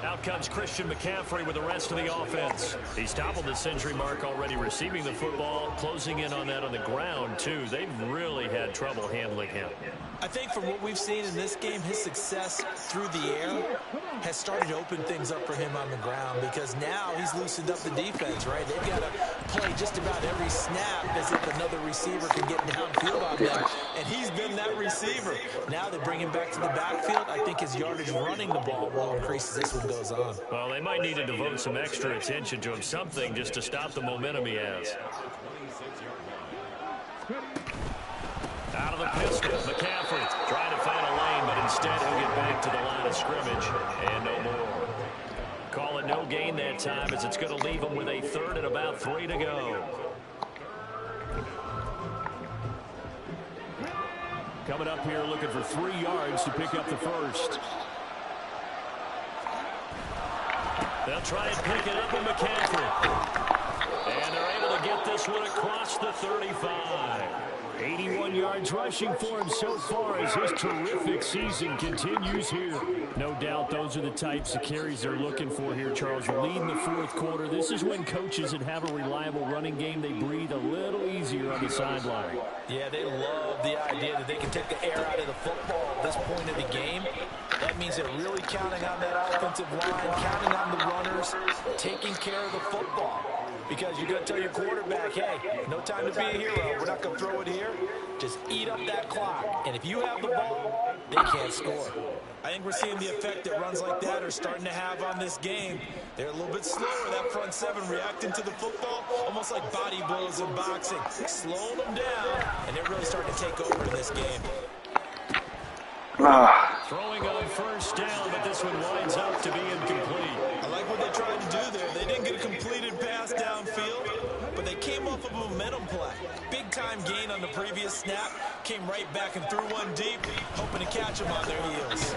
Out comes Christian McCaffrey with the rest of the offense. He's toppled the century mark already receiving the football, closing in on that on the ground, too. They've really had trouble handling him. I think from what we've seen in this game, his success through the air has started to open things up for him on the ground because now he's loosened up the defense, right? They've got to play just about every snap as if another receiver can get downfield on them, and he's been that receiver. Now they bring him back to the backfield. I think his yardage running the ball will increase as this one goes on. Well, they might need to devote some extra attention to him, something just to stop the momentum he has. Out of the pistol, McCaffrey trying to find a lane, but instead he'll get back to the line of scrimmage, and no more. Call it no gain that time as it's going to leave him with a 3rd and about 3 to go. Coming up here looking for 3 yards to pick up the first. They'll try and pick it up with McCaffrey. And they're able to get this one across the 35. 81 yards rushing for him so far as his terrific season continues here. No doubt those are the types of carries they're looking for here, Charles. The lead in the fourth quarter. This is when coaches that have a reliable running game, they breathe a little easier on the sideline. Yeah, they love the idea that they can take the air out of the football at this point of the game. That means they're really counting on that offensive line, counting on the runners, taking care of the football. Because you're going to tell your quarterback, hey, no time to be a hero. We're not going to throw it here. Just eat up that clock. And if you have the ball, they can't score. I think we're seeing the effect that runs like that are starting to have on this game. They're a little bit slower, that front seven, reacting to the football, almost like body blows in boxing. Slowing them down, and they're really starting to take over in this game. Throwing on first down, but this one winds up to be incomplete. I like what they tried to do there. They didn't get a completed pass downfield, but they came off of a momentum play. Big-time gain on the previous snap. Came right back and threw one deep, hoping to catch them on their heels.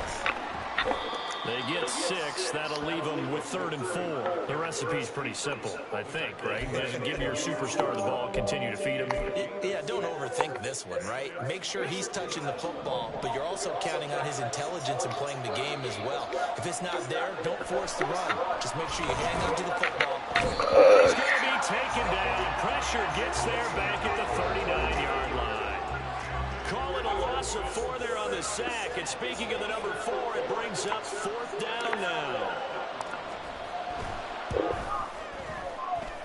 They get 6. That'll leave them with 3rd and 4. The recipe's pretty simple, I think, right? Just give your superstar the ball, continue to feed him. Yeah, don't overthink this one, right? Make sure he's touching the football, but you're also counting on his intelligence in playing the game as well. If it's not there, don't force the run. Just make sure you hang on to the football. He's going to be taken down. Pressure gets there back at the 39-yard line. Call it a loss of 4 there on the sack. And speaking of the number 4, it brings up 4th down now.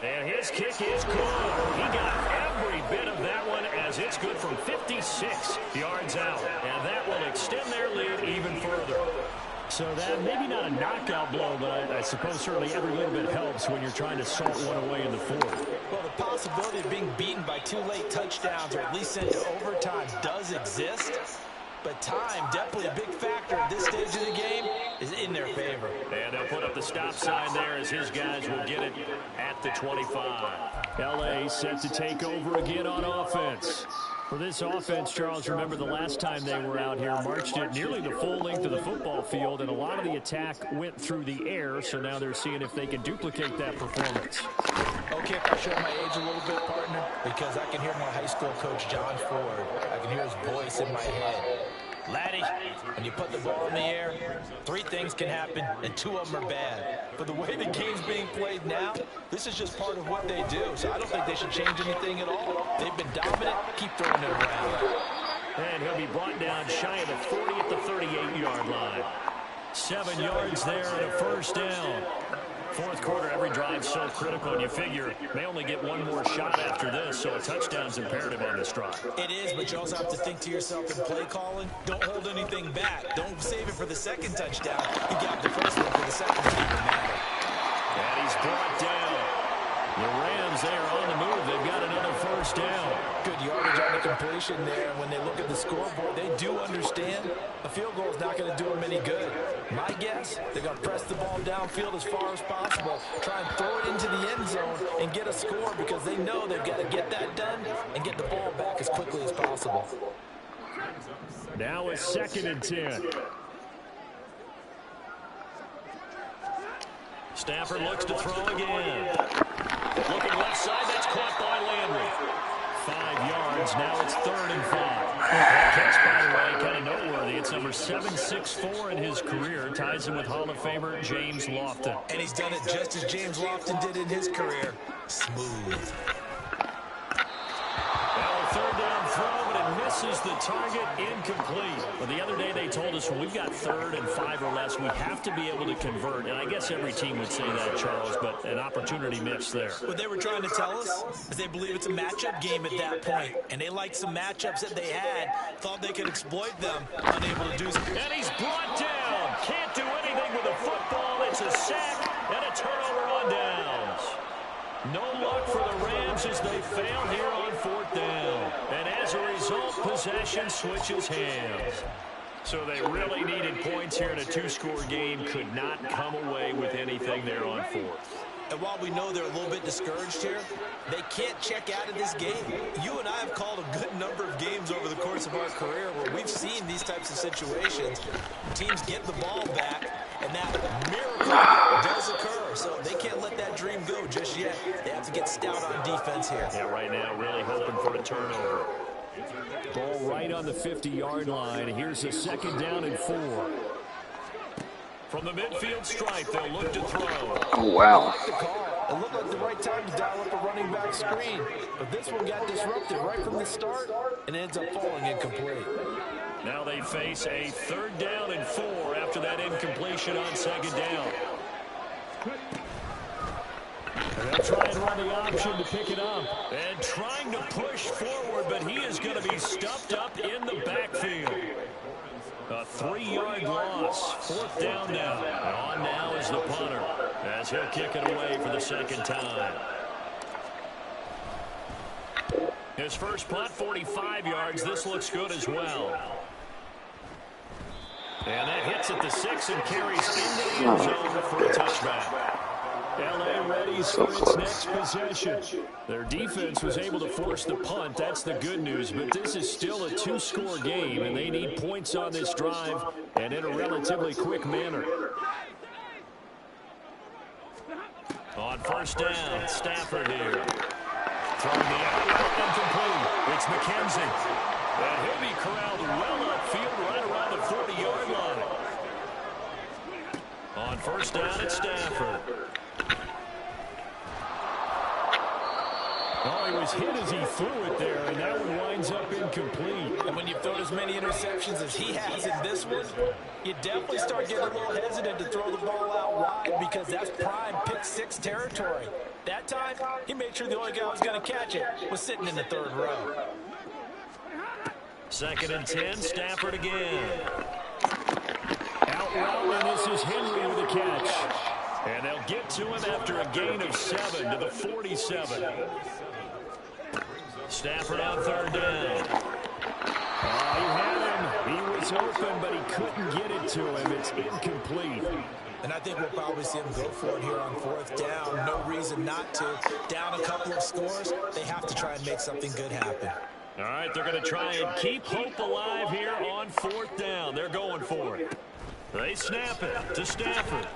And his kick is good. He got every bit of that one as it's good from 56 yards out. And that will extend their lead even further. So that maybe not a knockout blow, but I suppose certainly every little bit helps when you're trying to salt one away in the fourth. Well, the possibility of being beaten by 2 late touchdowns or at least sent to overtime does exist. But time, definitely a big factor at this stage of the game, is in their favor. And they'll put up the stop sign there as his guys will get it at the 25. L.A. set to take over again on offense. For this offense, Charles, remember the last time they were out here, marched it nearly the full length of the football field, and a lot of the attack went through the air, so now they're seeing if they can duplicate that performance. Okay, if I show my age a little bit, partner, because I can hear my high school coach, John Ford. I can hear his voice in my head. Laddie, when you put the ball in the air, 3 things can happen, and 2 of them are bad. But the way the game's being played now, this is just part of what they do. So I don't think they should change anything at all. They've been dominant. Keep throwing it around. And he'll be brought down shy of the 40 at the 38-yard line. 7 yards there and a first down. Fourth quarter, every drive so critical, and you figure may only get one more shot after this, so a touchdown's imperative on this drive. It is, but you also have to think to yourself in play calling, don't hold anything back. Don't save it for the second touchdown. You got the first one for the second touchdown. And he's brought down. The Rams, they are on the move. They've got another first down. Good yardage on the completion there. When they look at the scoreboard, they do understand a field goal is not going to do them any good. My guess, they're going to press the ball downfield as far as possible, try and throw it into the end zone and get a score because they know they've got to get that done and get the ball back as quickly as possible. Now it's 2nd and 10. Stafford looks to throw again. Looking left side, that's caught by Landry. 5 yards, now it's 3rd and 5. That catch, by the way, kind of noteworthy. It's number 764 in his career. Ties him with Hall of Famer James Lofton. And he's done it just as James Lofton did in his career. Smooth. Well, 3rd down throw, but it misses the target, incomplete. But the other day they told us when we've got 3rd and 5 or less, we have to be able to convert. And I guess every team would say that, Charles, but an opportunity missed there. What they were trying to tell us is they believe it's a matchup game at that point. And they liked some matchups that they had, thought they could exploit them, unable to do so. And he's brought down. Can't do anything with the football. It's a sack and a turnover on downs. No luck for the Rams as they fail here on 4th down. And as a result, possession switches hands. So they really needed points here in a 2-score game. Could not come away with anything there on 4th. And while we know they're a little bit discouraged here, they can't check out of this game. You and I have called a good number of games over the course of our career where we've seen these types of situations. Teams get the ball back, and that miracle does occur. So they can't let that dream go just yet. They have to get stout on defense here. Yeah, right now really hoping for a turnover. Ball right on the 50-yard line. Here's a 2nd down and 4. From the midfield stripe, they'll look to throw. Oh, wow. It looked like the right time to dial up a running back screen, but this one got disrupted right from the start and ends up falling incomplete. Now they face a 3rd down and 4 after that incompletion on 2nd down. And they'll try and run the option to pick it up. And trying to push forward, but he is going to be stuffed up in the backfield. A 3-yard loss. 4th down now. And on now is the punter, as he'll kick it away for the 2nd time. His first punt, 45 yards. This looks good as well. And that hits at the 6 and carries into the end zone for a touchback. L.A. readies for its next possession. Their defense was able to force the punt. That's the good news. But this is still a 2-score game, and they need points on this drive and in a relatively quick manner. On 1st down, Stafford here. Throwing the out incomplete. It's McKenzie. And he'll be corralled well upfield right around the 40-yard line. On 1st down, it's Stafford. Oh, he was hit as he threw it there, and that one winds up incomplete. And when you've thrown as many interceptions as he has in this one, you definitely start getting a little hesitant to throw the ball out wide because that's prime pick 6 territory. That time, he made sure the only guy who was going to catch it was sitting in the 3rd row. 2nd and 10, Stafford again. Out route, and this is Henry with a catch. And they'll get to him after a gain of 7 to the 47. Stafford on 3rd down. He had him. He was open, but he couldn't get it to him. It's incomplete. And I think we'll probably see him go for it here on 4th down. No reason not to. Down a couple of scores, they have to try and make something good happen. All right, they're going to try and keep hope alive here on 4th down. They're going for it. They snap it to Stafford.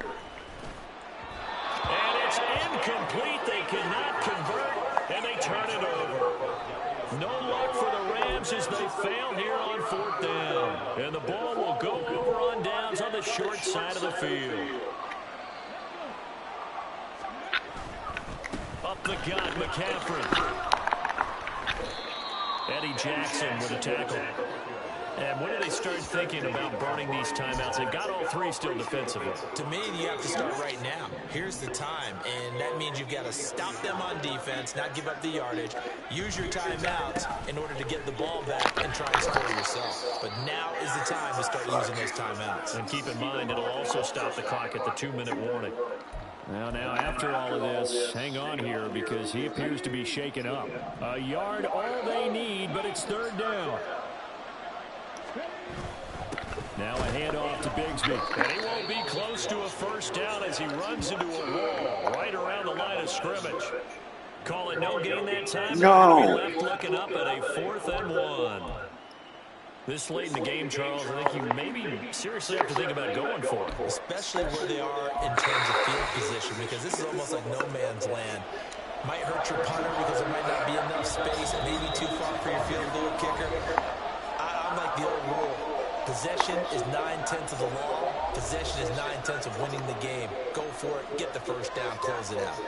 And it's incomplete. They cannot convert, and they turn it over. No luck for the Rams as they fail here on 4th down. And the ball will go over on downs on the short side of the field. Up the gut, McCaffrey. Eddie Jackson with a tackle. And when do they start thinking about burning these timeouts? They've got all 3 still defensively. To me, you have to start right now. Here's the time, and that means you've got to stop them on defense, not give up the yardage, use your timeouts in order to get the ball back and try and score yourself. But now is the time to start using those timeouts. And keep in mind, it'll also stop the clock at the 2-minute warning. Now, after all of this, hang on here because he appears to be shaken up. A yard, all they need, but it's 3rd down. Now a handoff to Bigsby. And he won't be close to a 1st down as he runs into a wall right around the line of scrimmage. Call it no gain that time. No. Left looking up at a 4th and 1. This late in the game, Charles, I think you maybe seriously have to think about going for it. Especially where they are in terms of field position, because this is almost like no man's land. Might hurt your punter because there might not be enough space and maybe too far for your field goal kicker. I'm like the old rule. Possession is 9/10 of the law. Possession is 9/10 of winning the game. Go for it. Get the 1st down. Close it out.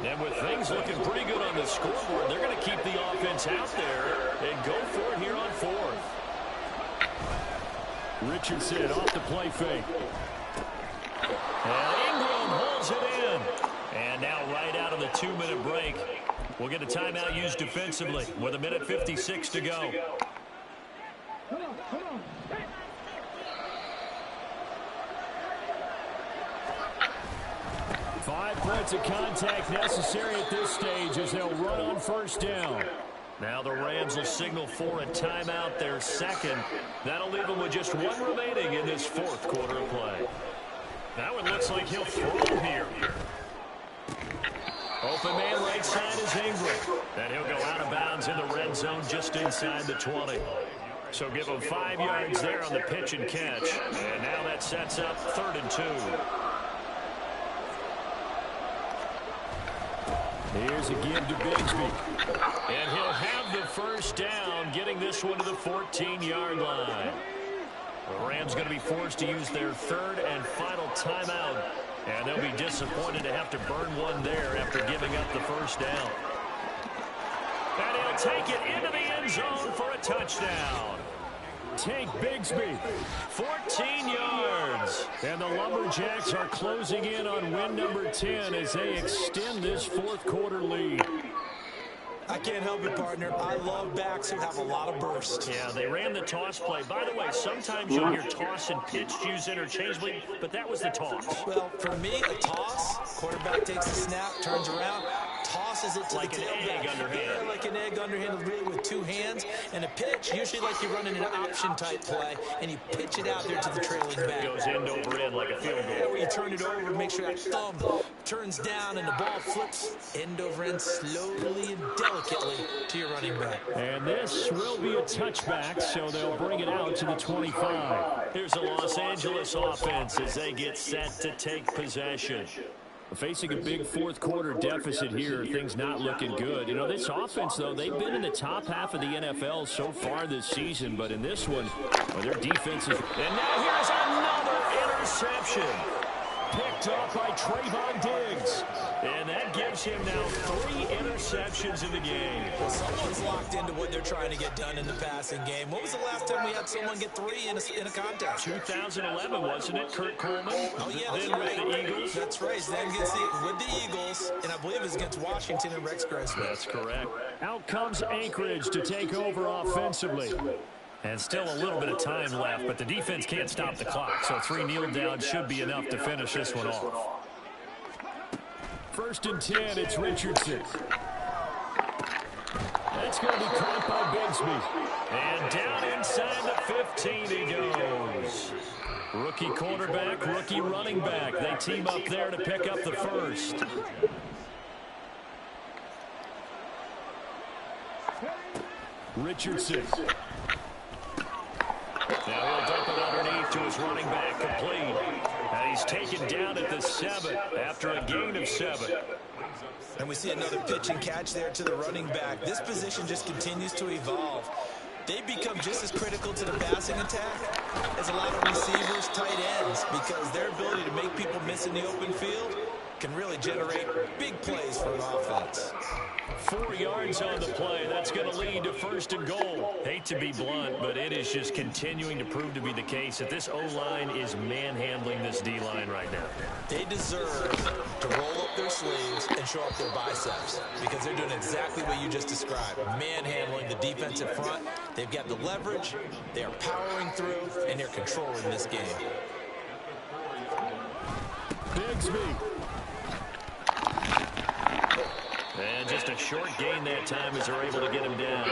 And with things looking pretty good on the scoreboard, they're going to keep the offense out there and go for it here on 4th. Richardson off the play fake. And Ingram holds it in. And now right out of the 2-minute break, we'll get a timeout used defensively with 1:56 to go. 5 points of contact necessary at this stage as they'll run on 1st down. Now the Rams will signal for a timeout, their 2nd. That'll leave them with just 1 remaining in this 4th quarter of play. Now it looks like he'll throw here. Open man right side is Ingram. And he'll go out of bounds in the red zone just inside the 20. So give him 5 yards there on the pitch and catch. And now that sets up 3rd and 2. Here's a give to Bigsby. And he'll have the first down, getting this one to the 14-yard line. The Rams going to be forced to use their third and final timeout. And they'll be disappointed to have to burn one there after giving up the first down. And he'll take it into the end zone for a touchdown. Take Bigsby, 14 yards. And the Lumberjacks are closing in on win number 10 as they extend this fourth quarter lead. I can't help it, partner. I love backs who have a lot of burst. Yeah, they ran the toss play. By the way, sometimes you'll hear toss and pitch used interchangeably, but that was the toss. Well, for me, a toss, quarterback takes the snap, turns around, tosses it to like the tailback. Like an egg underhand. Yeah, like an egg underhand, really with two hands. And a pitch, usually like you're running an option-type play, and you pitch it out there to the trailing back. It goes end over end like a field goal. Yeah, where you turn it over, make sure that thumb turns down, and the ball flips end over end slowly and delicately to your running back. And this will be a touchback, so they'll bring it out to the 25. Here's the Los Angeles offense as they get set to take possession. Facing a big fourth quarter deficit here, things not looking good. You know, this offense, though, they've been in the top half of the NFL so far this season, but in this one, well, their defense is... And now here's another interception. Picked off by Trayvon Diggs. And that gives him now 3 interceptions in the game. Well, someone's locked into what they're trying to get done in the passing game. When was the last time we had someone get 3 in a contest? 2011, wasn't it? Kurt Coleman. Oh, yeah, that's then right. With the Eagles. That's right. Then gets with the Eagles, and I believe it's against Washington and Rex Grossman. That's correct. Out comes Anchorage to take over offensively. And still a little bit of time left, but the defense can't stop the clock, so 3 kneel downs should be enough to finish this one off. 1st and 10, it's Richardson. That's going to be caught by Bigsby. And down inside the 15 he goes. Rookie quarterback, rookie running back. They team up there to pick up the first. Richardson. Now he'll dump it underneath to his running back, complete. And he's taken down at the 7 after a gain of 7. And we see another pitch and catch there to the running back. This position just continues to evolve. They become just as critical to the passing attack as a lot of receivers, tight ends, because their ability to make people miss in the open field can really generate big plays for an offense. 4 yards on the play. That's going to lead to 1st and goal. Hate to be blunt, but it is just continuing to prove to be the case that this O-line is manhandling this D-line right now. They deserve to roll up their sleeves and show up their biceps because they're doing exactly what you just described. Manhandling the defensive front. They've got the leverage. They are powering through, and they're controlling this game. Bigsby. And just a short gain that time as they're able to get him down.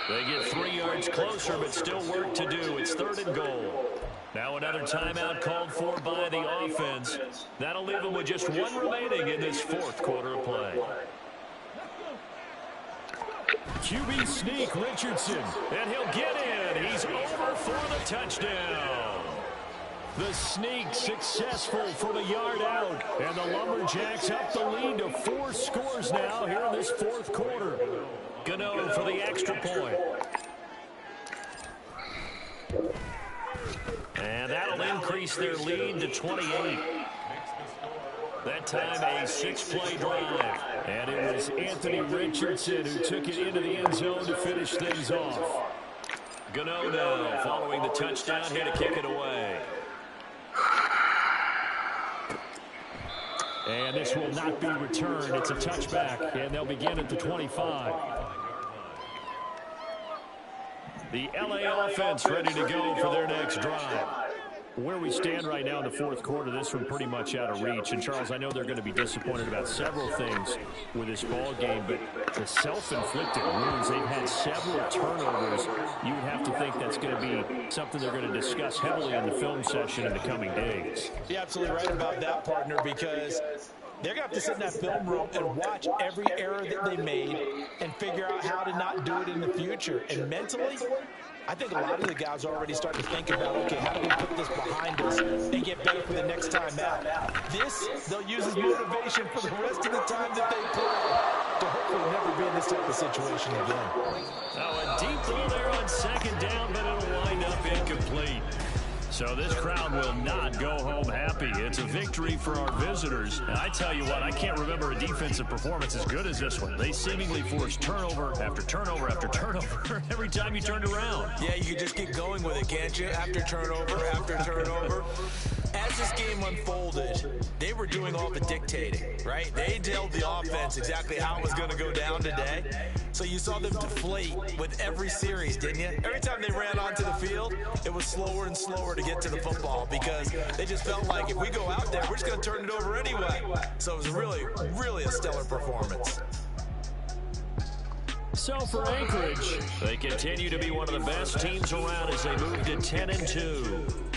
They get 3 yards closer, but still work to do. It's 3rd and goal. Now another timeout called for by the offense. That'll leave them with just 1 remaining in this 4th quarter of play. QB sneak, Richardson. And he'll get in. He's over for the touchdown. The sneak successful from a yard out. And the Lumberjacks up the lead to 4 scores now here in this 4th quarter. Gano for the extra point. And that'll increase their lead to 28. That time a 6-play drive. And it was Anthony Richardson who took it into the end zone to finish things off. Gano now following the touchdown here to kick it away. And this will not be returned. It's a touchback, and they'll begin at the 25. The LA offense ready to go for their next drive. Where we stand right now in the 4th quarter, this one pretty much out of reach. And, Charles, I know they're going to be disappointed about several things with this ball game, but the self-inflicted wounds, they've had several turnovers. You would have to think that's going to be something they're going to discuss heavily in the film session in the coming days. You're absolutely right about that, partner, because they're going to have to sit in that film room and watch every error that they made and figure out how to not do it in the future. And mentally, I think a lot of the guys are already starting to think about, okay, how do we put this behind us and get better for the next time out? This, they'll use as motivation for the rest of the time that they play. hopefully never be in this type of situation again. Now a deep throw there on second down, but it'll wind up incomplete. So this crowd will not go home happy. It's a victory for our visitors. And I tell you what, I can't remember a defensive performance as good as this one. They seemingly forced turnover after turnover after turnover every time you turned around. Yeah, you can just keep going with it, can't you? After turnover. As this game unfolded, they were doing all the dictating, right? They told the offense exactly how it was going to go down today. So you saw them deflate with every series, didn't you? Every time they ran onto the field, it was slower and slower to get to the football because they just felt like if we go out there, we're just going to turn it over anyway. So it was really, really a stellar performance. So for Anchorage, they continue to be one of the best teams around as they move to 10-2.